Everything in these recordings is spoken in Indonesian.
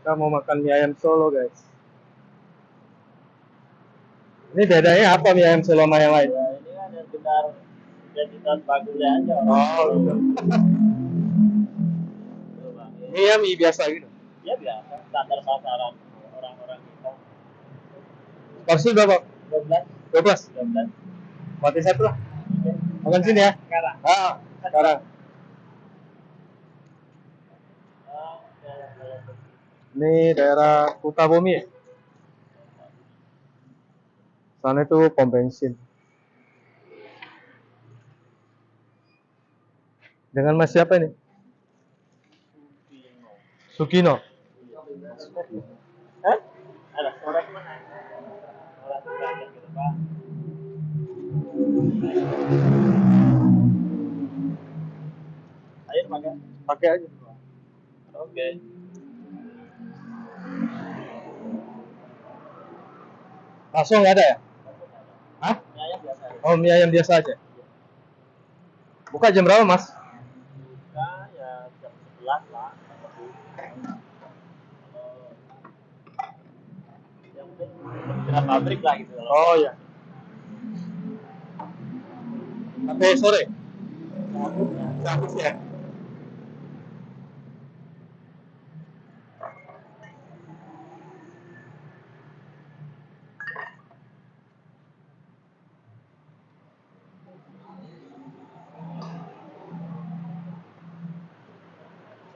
Kita mau makan mie ayam Solo, guys. Ini bedanya apa mie ayam Solo sama yang lain? Ya, ini kan yang sekitar identitas bagusnya aja. Oh, Tuh, Bang. mie biasa gitu. Ya biasa, standar pasaran orang-orang kita. Porsi berapa? 12. 12. 12. Mati satu lah. Makan sini ya. Sekarang. Sekarang. Ini daerah Kutabumi ya? Sana itu pom bensin. Dengan Mas siapa ini? Sukino. Hah? Ada orang mana? Orang banyak gitu, Pak. Air pakai? Pakai aja. Oke. Langsung nggak ada ya? Hah? Mie ayam biasa aja. Oh, mie ayam biasa aja. Buka jam berapa, Mas? Buka ya jam 11 lah. Yang penting kira pabrik lah gitu. Oh ya. Sampai sore. Cabut ya.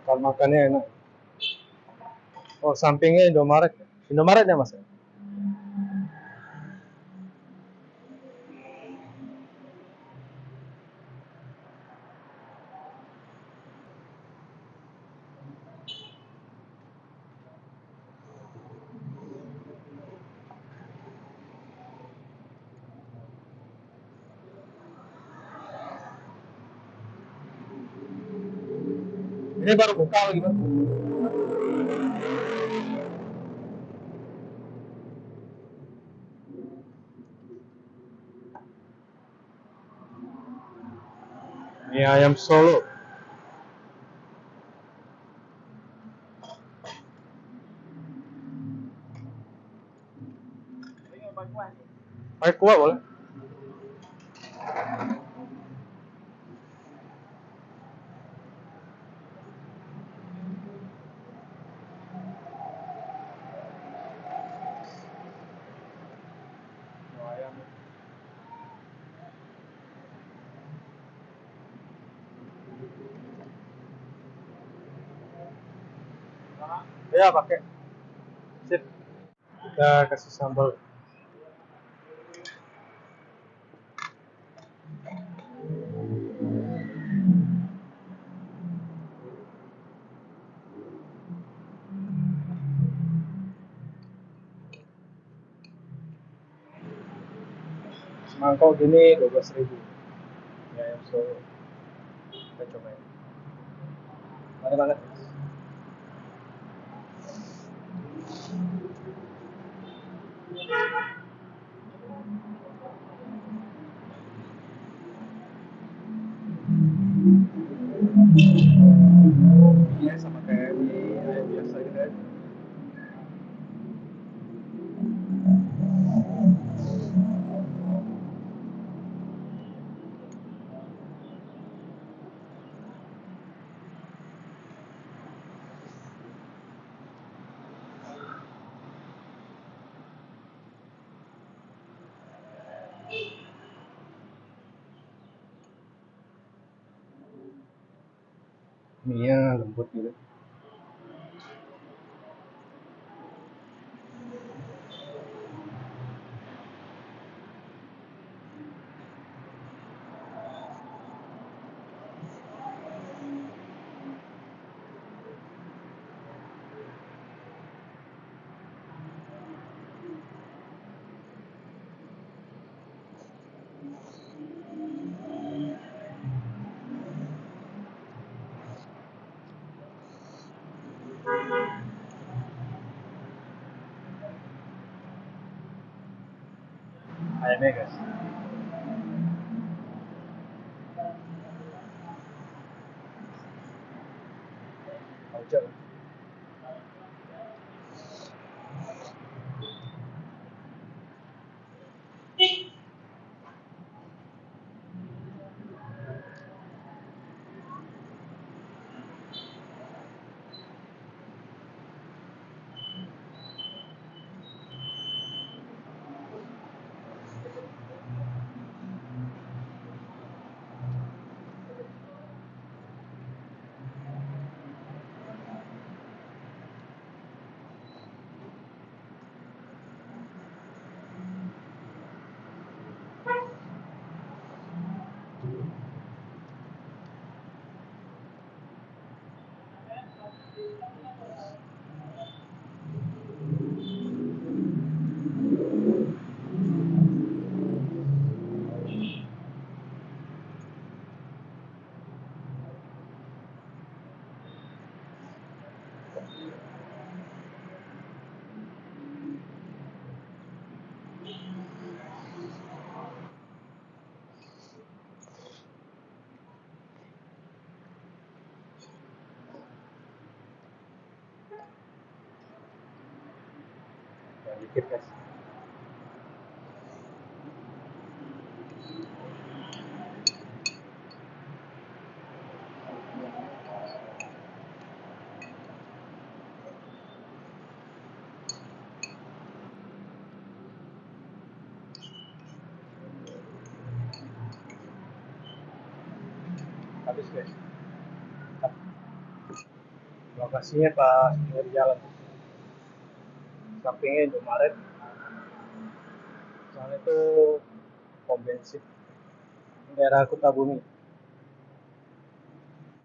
Kalau makannya enak. Oh, sampingnya Indomaret. Indomaret ya, Mas? Ini baru buka lagi, Mas. Mie ayam Solo. Pakai kuah boleh? Ya, pakai. Sip. Kita kasih sambal. Semangkok gini 12.000. Mie ayam Solo. Kita cobain. Mari banget. Iya, sama kayak mie ayam biasa gitu aja. Mie lembut gitu. Ayamnya guys. Ojo. Ya, dikit guys. Habis guys. Lokasinya pas pinggir jalan. Sampingnya Indomaret. Soalnya itu pom bensin daerah Kutabumi.